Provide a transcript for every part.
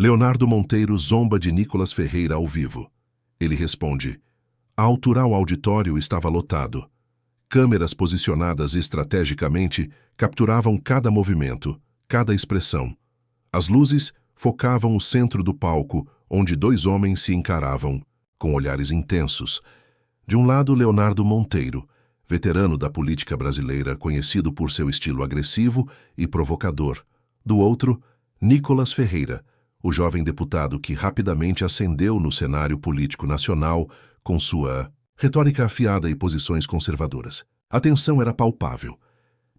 Leonardo Monteiro zomba de Nicolas Ferreira ao vivo. Ele responde: a altural auditório estava lotado. Câmeras posicionadas estrategicamente capturavam cada movimento, cada expressão. As luzes focavam o centro do palco, onde dois homens se encaravam, com olhares intensos. De um lado, Leonardo Monteiro, veterano da política brasileira, conhecido por seu estilo agressivo e provocador. Do outro, Nicolas Ferreira, o jovem deputado que rapidamente ascendeu no cenário político nacional com sua retórica afiada e posições conservadoras. A tensão era palpável.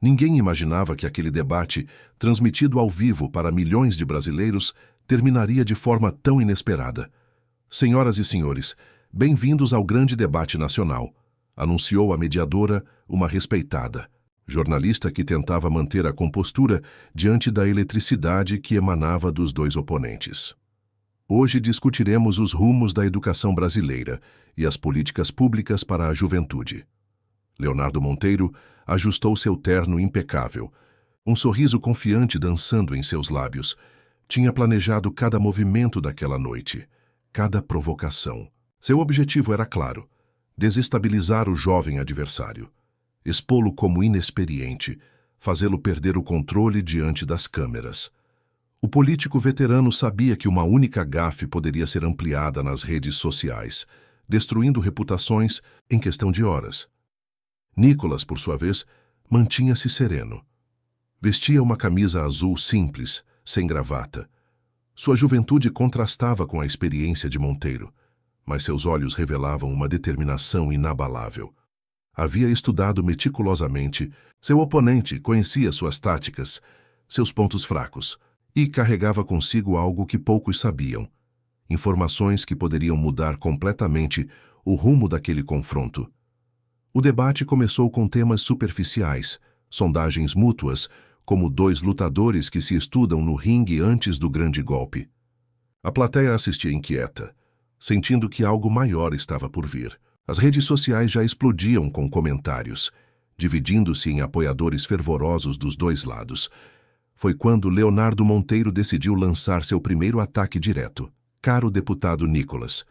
Ninguém imaginava que aquele debate, transmitido ao vivo para milhões de brasileiros, terminaria de forma tão inesperada. Senhoras e senhores, bem-vindos ao grande debate nacional, anunciou a mediadora, uma respeitada jornalista que tentava manter a compostura diante da eletricidade que emanava dos dois oponentes. Hoje discutiremos os rumos da educação brasileira e as políticas públicas para a juventude. Leonardo Monteiro ajustou seu terno impecável, um sorriso confiante dançando em seus lábios. Tinha planejado cada movimento daquela noite, cada provocação. Seu objetivo era claro: desestabilizar o jovem adversário, expô-lo como inexperiente, fazê-lo perder o controle diante das câmeras. O político veterano sabia que uma única gafe poderia ser ampliada nas redes sociais, destruindo reputações em questão de horas. Nicolas, por sua vez, mantinha-se sereno. Vestia uma camisa azul simples, sem gravata. Sua juventude contrastava com a experiência de Monteiro, mas seus olhos revelavam uma determinação inabalável. Havia estudado meticulosamente, seu oponente conhecia suas táticas, seus pontos fracos, e carregava consigo algo que poucos sabiam: informações que poderiam mudar completamente o rumo daquele confronto. O debate começou com temas superficiais, sondagens mútuas, como dois lutadores que se estudam no ringue antes do grande golpe. A plateia assistia inquieta, sentindo que algo maior estava por vir. As redes sociais já explodiam com comentários, dividindo-se em apoiadores fervorosos dos dois lados. Foi quando Leonardo Monteiro decidiu lançar seu primeiro ataque direto. Caro deputado Nicolas,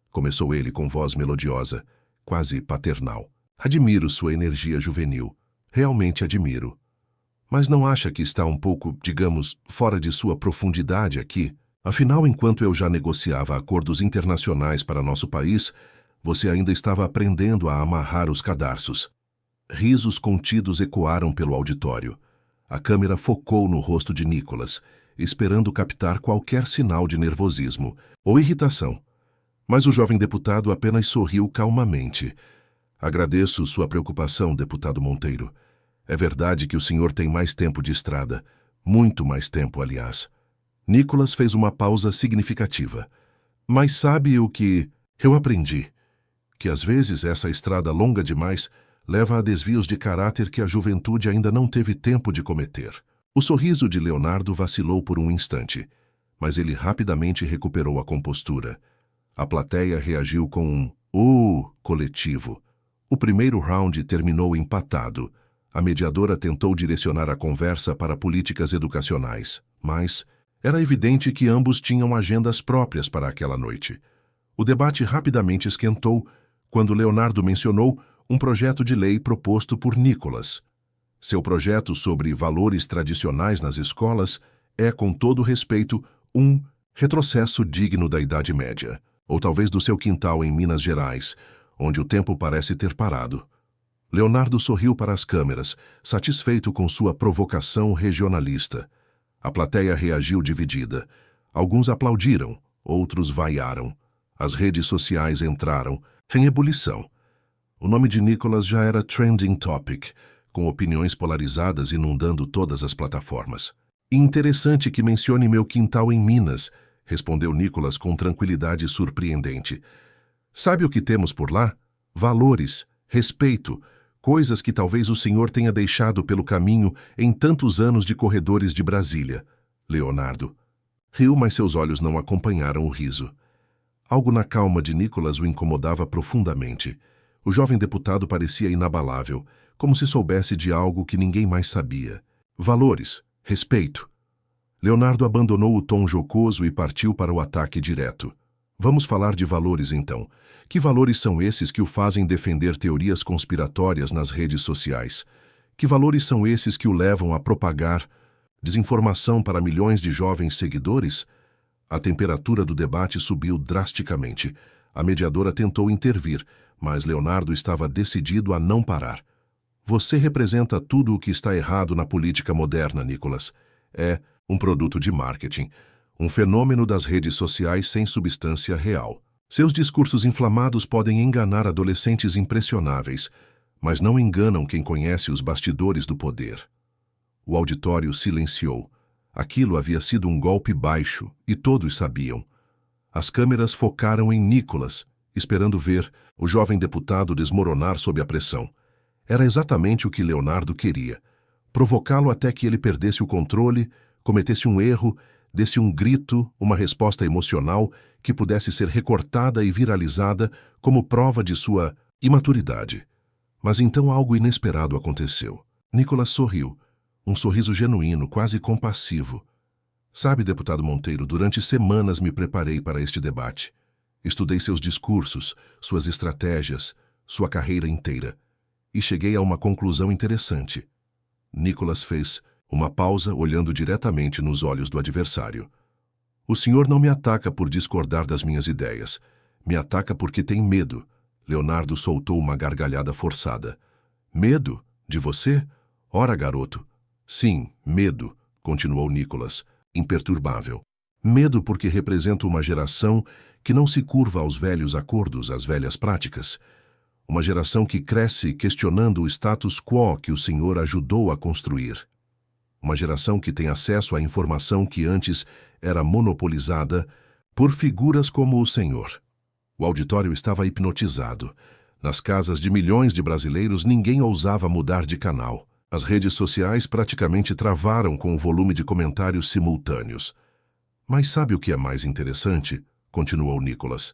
começou ele com voz melodiosa, quase paternal. Admiro sua energia juvenil. Realmente admiro. Mas não acha que está um pouco, digamos, fora de sua profundidade aqui? Afinal, enquanto eu já negociava acordos internacionais para nosso país, você ainda estava aprendendo a amarrar os cadarços. Risos contidos ecoaram pelo auditório. A câmera focou no rosto de Nicolas, esperando captar qualquer sinal de nervosismo ou irritação. Mas o jovem deputado apenas sorriu calmamente. Agradeço sua preocupação, deputado Monteiro. É verdade que o senhor tem mais tempo de estrada. Muito mais tempo, aliás. Nicolas fez uma pausa significativa. Mas sabe o que eu aprendi? Que às vezes essa estrada longa demais leva a desvios de caráter que a juventude ainda não teve tempo de cometer. O sorriso de Leonardo vacilou por um instante, mas ele rapidamente recuperou a compostura. A plateia reagiu com um coletivo. O primeiro round terminou empatado. A mediadora tentou direcionar a conversa para políticas educacionais, mas era evidente que ambos tinham agendas próprias para aquela noite. O debate rapidamente esquentou quando Leonardo mencionou um projeto de lei proposto por Nicolas. Seu projeto sobre valores tradicionais nas escolas é, com todo respeito, um retrocesso digno da Idade Média, ou talvez do seu quintal em Minas Gerais, onde o tempo parece ter parado. Leonardo sorriu para as câmeras, satisfeito com sua provocação regionalista. A plateia reagiu dividida. Alguns aplaudiram, outros vaiaram. As redes sociais entraram em ebulição. O nome de Nicolas já era trending topic, com opiniões polarizadas inundando todas as plataformas. Interessante que mencione meu quintal em Minas, respondeu Nicolas com tranquilidade surpreendente. Sabe o que temos por lá? Valores, respeito, coisas que talvez o senhor tenha deixado pelo caminho em tantos anos de corredores de Brasília. Leonardo riu, mas seus olhos não acompanharam o riso. Algo na calma de Nicolas o incomodava profundamente. O jovem deputado parecia inabalável, como se soubesse de algo que ninguém mais sabia. Valores, respeito. Leonardo abandonou o tom jocoso e partiu para o ataque direto. Vamos falar de valores, então. Que valores são esses que o fazem defender teorias conspiratórias nas redes sociais? Que valores são esses que o levam a propagar desinformação para milhões de jovens seguidores? A temperatura do debate subiu drasticamente. A mediadora tentou intervir, mas Leonardo estava decidido a não parar. Você representa tudo o que está errado na política moderna, Nicolas. É um produto de marketing, um fenômeno das redes sociais sem substância real. Seus discursos inflamados podem enganar adolescentes impressionáveis, mas não enganam quem conhece os bastidores do poder. O auditório silenciou. Aquilo havia sido um golpe baixo, e todos sabiam. As câmeras focaram em Nicolas, esperando ver o jovem deputado desmoronar sob a pressão. Era exatamente o que Leonardo queria: provocá-lo até que ele perdesse o controle, cometesse um erro, desse um grito, uma resposta emocional que pudesse ser recortada e viralizada como prova de sua imaturidade. Mas então algo inesperado aconteceu. Nicolas sorriu, um sorriso genuíno, quase compassivo. Sabe, deputado Monteiro, durante semanas me preparei para este debate. Estudei seus discursos, suas estratégias, sua carreira inteira. E cheguei a uma conclusão interessante. Nicolas fez uma pausa, olhando diretamente nos olhos do adversário. O senhor não me ataca por discordar das minhas ideias. Me ataca porque tem medo. Leonardo soltou uma gargalhada forçada. Medo? De você? Ora, garoto. Sim, medo, continuou Nicolas, imperturbável. Medo porque represento uma geração que não se curva aos velhos acordos, às velhas práticas. Uma geração que cresce questionando o status quo que o senhor ajudou a construir. Uma geração que tem acesso à informação que antes era monopolizada por figuras como o senhor. O auditório estava hipnotizado. Nas casas de milhões de brasileiros, ninguém ousava mudar de canal. As redes sociais praticamente travaram com o volume de comentários simultâneos. Mas sabe o que é mais interessante? Continuou Nicolas.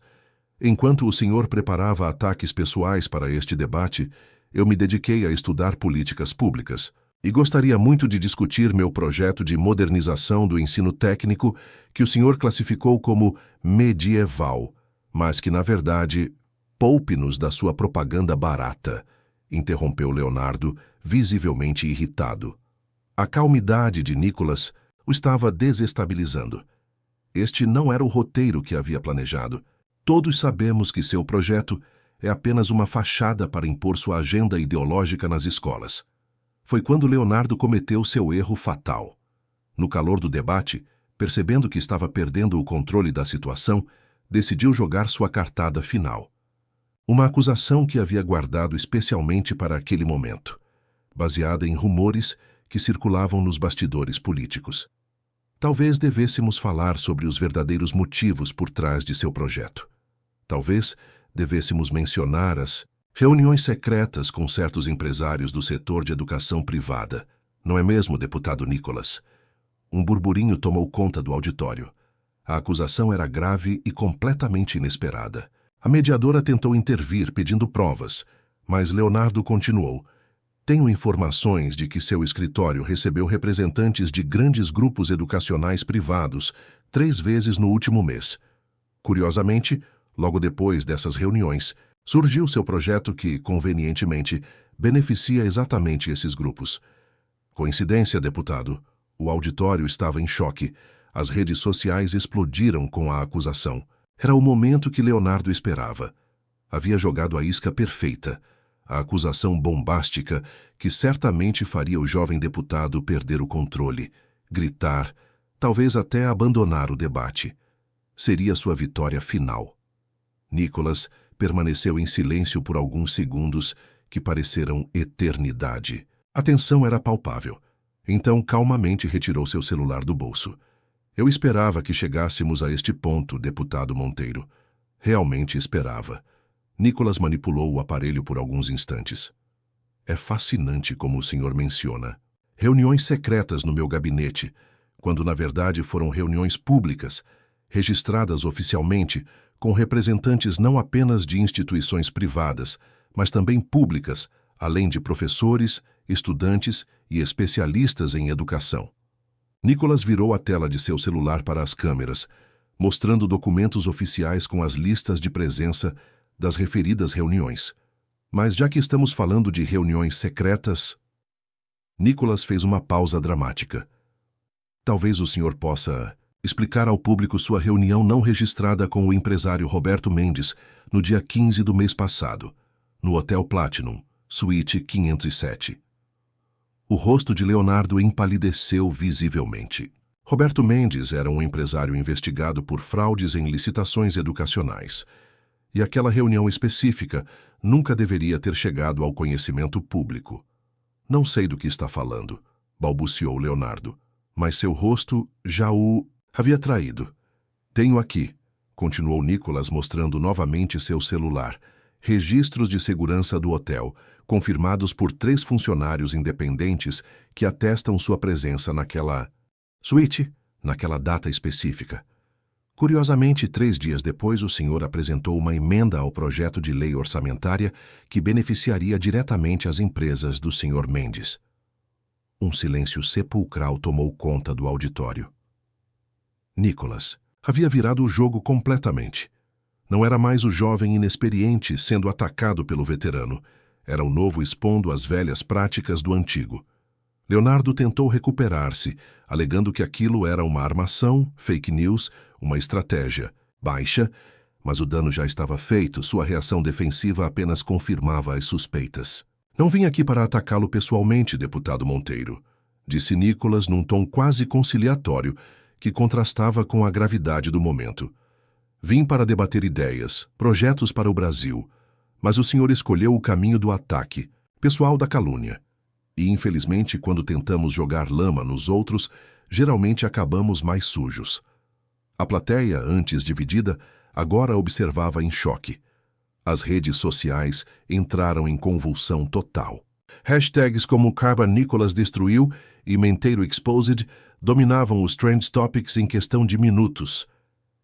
Enquanto o senhor preparava ataques pessoais para este debate, eu me dediquei a estudar políticas públicas. E gostaria muito de discutir meu projeto de modernização do ensino técnico, que o senhor classificou como medieval, mas que, na verdade, poupe-nos da sua propaganda barata, interrompeu Leonardo, visivelmente irritado. A calmidade de Nicolas o estava desestabilizando. Este não era o roteiro que havia planejado. Todos sabemos que seu projeto é apenas uma fachada para impor sua agenda ideológica nas escolas. Foi quando Leonardo cometeu seu erro fatal. No calor do debate, percebendo que estava perdendo o controle da situação, decidiu jogar sua cartada final. Uma acusação que havia guardado especialmente para aquele momento, baseada em rumores que circulavam nos bastidores políticos. Talvez devêssemos falar sobre os verdadeiros motivos por trás de seu projeto. Talvez devêssemos mencionar as reuniões secretas com certos empresários do setor de educação privada. Não é mesmo, deputado Nicolas? Um burburinho tomou conta do auditório. A acusação era grave e completamente inesperada. A mediadora tentou intervir pedindo provas, mas Leonardo continuou. Tenho informações de que seu escritório recebeu representantes de grandes grupos educacionais privados 3 vezes no último mês. Curiosamente, logo depois dessas reuniões, surgiu seu projeto que, convenientemente, beneficia exatamente esses grupos. Coincidência, deputado? O auditório estava em choque. As redes sociais explodiram com a acusação. Era o momento que Leonardo esperava. Havia jogado a isca perfeita. A acusação bombástica que certamente faria o jovem deputado perder o controle, gritar, talvez até abandonar o debate. Seria sua vitória final. Nicolas permaneceu em silêncio por alguns segundos que pareceram eternidade. A tensão era palpável. Então, calmamente retirou seu celular do bolso. Eu esperava que chegássemos a este ponto, deputado Monteiro. Realmente esperava. Nicolas manipulou o aparelho por alguns instantes. É fascinante como o senhor menciona. Reuniões secretas no meu gabinete, quando na verdade foram reuniões públicas, registradas oficialmente, com representantes não apenas de instituições privadas, mas também públicas, além de professores, estudantes e especialistas em educação. Nicholas virou a tela de seu celular para as câmeras, mostrando documentos oficiais com as listas de presença das referidas reuniões. Mas já que estamos falando de reuniões secretas... Nicholas fez uma pausa dramática. Talvez o senhor possa explicar ao público sua reunião não registrada com o empresário Roberto Mendes no dia 15 do mês passado, no Hotel Platinum, suíte 507. O rosto de Leonardo empalideceu visivelmente. Roberto Mendes era um empresário investigado por fraudes em licitações educacionais, e aquela reunião específica nunca deveria ter chegado ao conhecimento público. Não sei do que está falando, balbuciou Leonardo, mas seu rosto já o havia traído. Tenho aqui, continuou Nicholas mostrando novamente seu celular, registros de segurança do hotel, confirmados por 3 funcionários independentes que atestam sua presença naquela suíte, naquela data específica. Curiosamente, 3 dias depois, o senhor apresentou uma emenda ao projeto de lei orçamentária que beneficiaria diretamente as empresas do senhor Mendes. Um silêncio sepulcral tomou conta do auditório. Nicholas havia virado o jogo completamente. Não era mais o jovem inexperiente sendo atacado pelo veterano. Era o novo expondo as velhas práticas do antigo. Leonardo tentou recuperar-se, alegando que aquilo era uma armação, fake news, uma estratégia baixa, mas o dano já estava feito, sua reação defensiva apenas confirmava as suspeitas. Não vim aqui para atacá-lo pessoalmente, deputado Monteiro, disse Nicholas num tom quase conciliatório, que contrastava com a gravidade do momento. Vim para debater ideias, projetos para o Brasil, mas o senhor escolheu o caminho do ataque, pessoal da calúnia. E, infelizmente, quando tentamos jogar lama nos outros, geralmente acabamos mais sujos. A plateia, antes dividida, agora observava em choque. As redes sociais entraram em convulsão total. Hashtags como Carba Nicholas destruiu e Menteiro Exposed dominavam os Trend Topics em questão de minutos.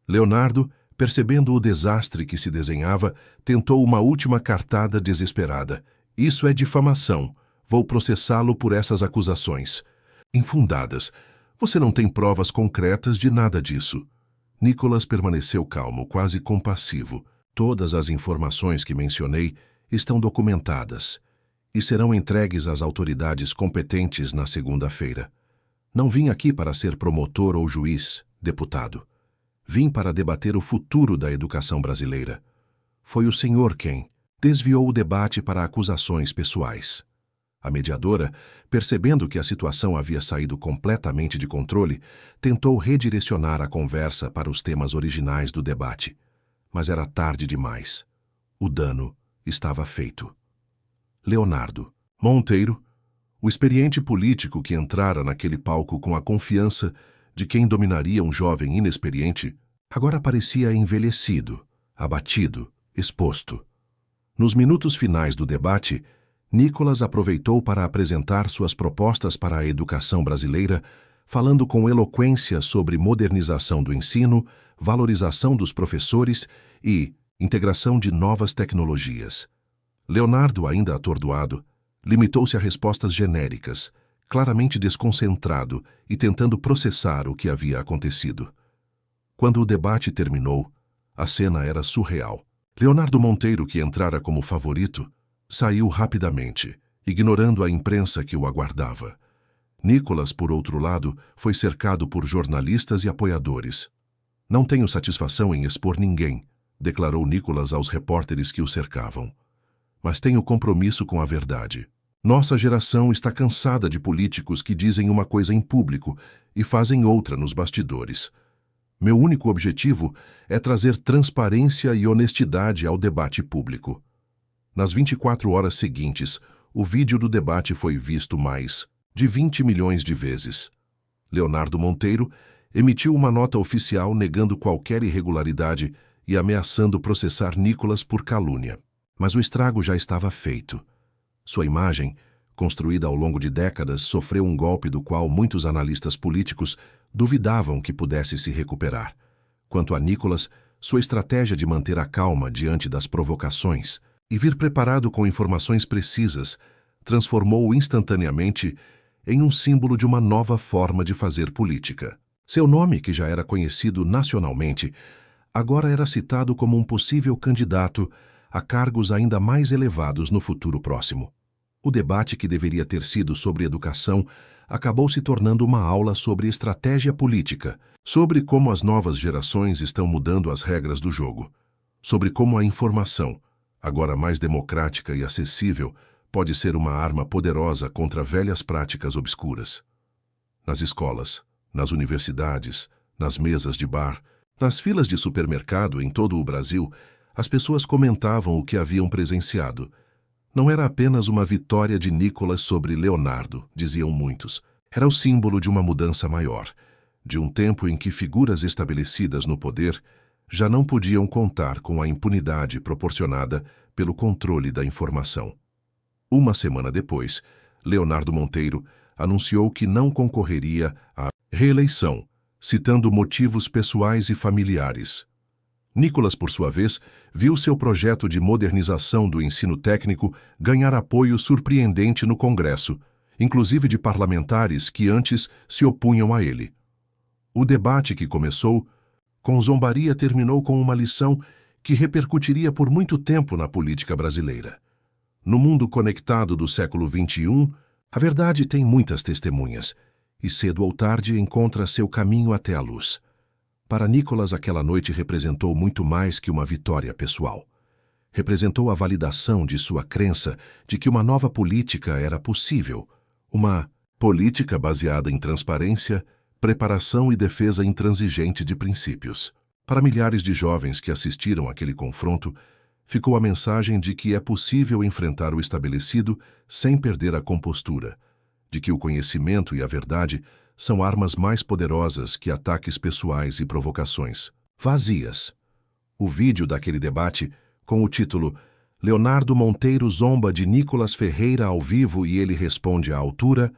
Leonardo, percebendo o desastre que se desenhava, tentou uma última cartada desesperada. Isso é difamação. Vou processá-lo por essas acusações. Infundadas. Você não tem provas concretas de nada disso. Nicholas permaneceu calmo, quase compassivo. Todas as informações que mencionei estão documentadas e serão entregues às autoridades competentes na segunda-feira. Não vim aqui para ser promotor ou juiz, deputado. Vim para debater o futuro da educação brasileira. Foi o senhor quem desviou o debate para acusações pessoais. A mediadora, percebendo que a situação havia saído completamente de controle, tentou redirecionar a conversa para os temas originais do debate. Mas era tarde demais. O dano estava feito. Leonardo Monteiro, o experiente político que entrara naquele palco com a confiança de quem dominaria um jovem inexperiente, agora parecia envelhecido, abatido, exposto. Nos minutos finais do debate, Nicholas aproveitou para apresentar suas propostas para a educação brasileira, falando com eloquência sobre modernização do ensino, valorização dos professores e integração de novas tecnologias. Leonardo, ainda atordoado, limitou-se a respostas genéricas, claramente desconcentrado e tentando processar o que havia acontecido. Quando o debate terminou, a cena era surreal. Leonardo Monteiro, que entrara como favorito, saiu rapidamente, ignorando a imprensa que o aguardava. Nicholas, por outro lado, foi cercado por jornalistas e apoiadores. Não tenho satisfação em expor ninguém, declarou Nicholas aos repórteres que o cercavam. Mas tenho compromisso com a verdade. Nossa geração está cansada de políticos que dizem uma coisa em público e fazem outra nos bastidores. Meu único objetivo é trazer transparência e honestidade ao debate público. Nas 24 horas seguintes, o vídeo do debate foi visto mais de 20 milhões de vezes. Leonardo Monteiro emitiu uma nota oficial negando qualquer irregularidade e ameaçando processar Nicholas por calúnia. Mas o estrago já estava feito. Sua imagem, construída ao longo de décadas, sofreu um golpe do qual muitos analistas políticos duvidavam que pudesse se recuperar. Quanto a Nicholas, sua estratégia de manter a calma diante das provocações e vir preparado com informações precisas transformou-o instantaneamente em um símbolo de uma nova forma de fazer política. Seu nome, que já era conhecido nacionalmente, agora era citado como um possível candidato a cargos ainda mais elevados no futuro próximo. O debate, que deveria ter sido sobre educação, acabou se tornando uma aula sobre estratégia política, sobre como as novas gerações estão mudando as regras do jogo, sobre como a informação, agora mais democrática e acessível, pode ser uma arma poderosa contra velhas práticas obscuras. Nas escolas, nas universidades, nas mesas de bar, nas filas de supermercado em todo o Brasil, as pessoas comentavam o que haviam presenciado. Não era apenas uma vitória de Nicolas sobre Leonardo, diziam muitos. Era o símbolo de uma mudança maior, de um tempo em que figuras estabelecidas no poder já não podiam contar com a impunidade proporcionada pelo controle da informação. Uma semana depois, Leonardo Monteiro anunciou que não concorreria à reeleição, citando motivos pessoais e familiares. Nicolas, por sua vez, viu seu projeto de modernização do ensino técnico ganhar apoio surpreendente no Congresso, inclusive de parlamentares que antes se opunham a ele. O debate, que começou com zombaria, terminou com uma lição que repercutiria por muito tempo na política brasileira. No mundo conectado do século XXI, a verdade tem muitas testemunhas, e cedo ou tarde encontra seu caminho até a luz. Para Nicolas, aquela noite representou muito mais que uma vitória pessoal. Representou a validação de sua crença de que uma nova política era possível, uma política baseada em transparência, preparação e defesa intransigente de princípios. Para milhares de jovens que assistiram àquele confronto, ficou a mensagem de que é possível enfrentar o estabelecido sem perder a compostura, de que o conhecimento e a verdade são armas mais poderosas que ataques pessoais e provocações vazias. O vídeo daquele debate, com o título "Leonardo Monteiro zomba de Nicolas Ferreira ao vivo e ele responde à altura",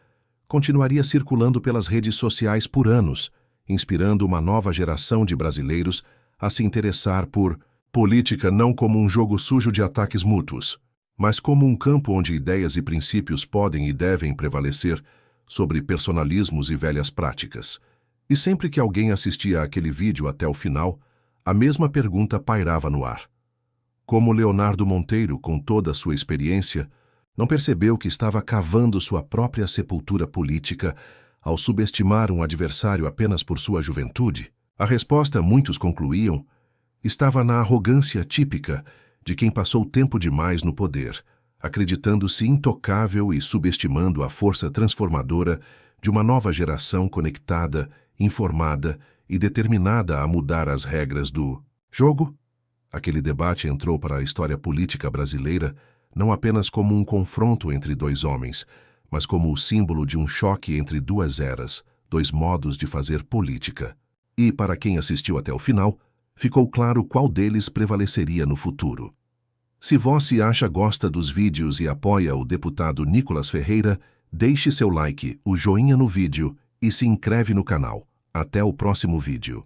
continuaria circulando pelas redes sociais por anos, inspirando uma nova geração de brasileiros a se interessar por política não como um jogo sujo de ataques mútuos, mas como um campo onde ideias e princípios podem e devem prevalecer sobre personalismos e velhas práticas. E sempre que alguém assistia àquele vídeo até o final, a mesma pergunta pairava no ar. Como Leonardo Monteiro, com toda a sua experiência, não percebeu que estava cavando sua própria sepultura política ao subestimar um adversário apenas por sua juventude? A resposta, muitos concluíam, estava na arrogância típica de quem passou tempo demais no poder, acreditando-se intocável e subestimando a força transformadora de uma nova geração conectada, informada e determinada a mudar as regras do jogo. Aquele debate entrou para a história política brasileira não apenas como um confronto entre dois homens, mas como o símbolo de um choque entre duas eras, dois modos de fazer política. E, para quem assistiu até o final, ficou claro qual deles prevaleceria no futuro. Se você gosta dos vídeos e apoia o deputado Nicolas Ferreira, deixe seu like, o joinha no vídeo e se inscreve no canal. Até o próximo vídeo.